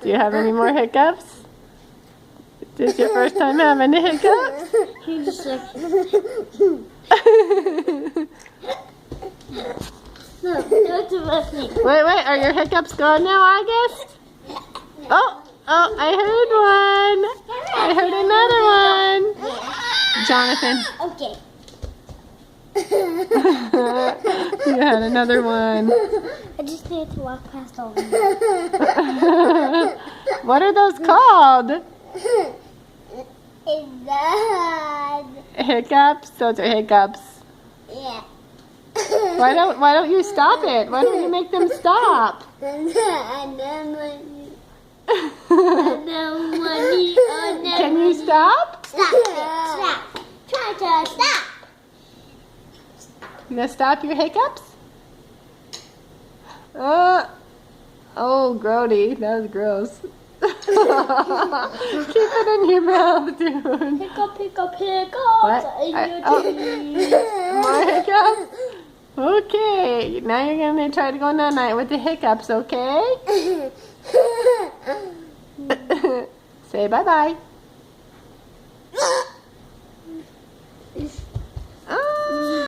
Do you have any more hiccups? Is this your first time having the hiccups? He's just like, no, don't do me. Wait, are your hiccups gone now, August? Oh, I heard one. I heard another one. Jonathan. Okay. You had another one. I just need to walk past all of them. What are those called? It's bad. Hiccups? Those are hiccups. Yeah. Why don't you stop it? Why don't you make them stop? And Can you stop? Stop it. Stop. Try to stop. You gonna stop your hiccups? Oh, grody. That was gross. Keep it in your mouth, dude. Hiccup, hiccup, hiccup. What? More hiccups? Okay. Now you're gonna try to go night-night with the hiccups, okay? Say bye-bye.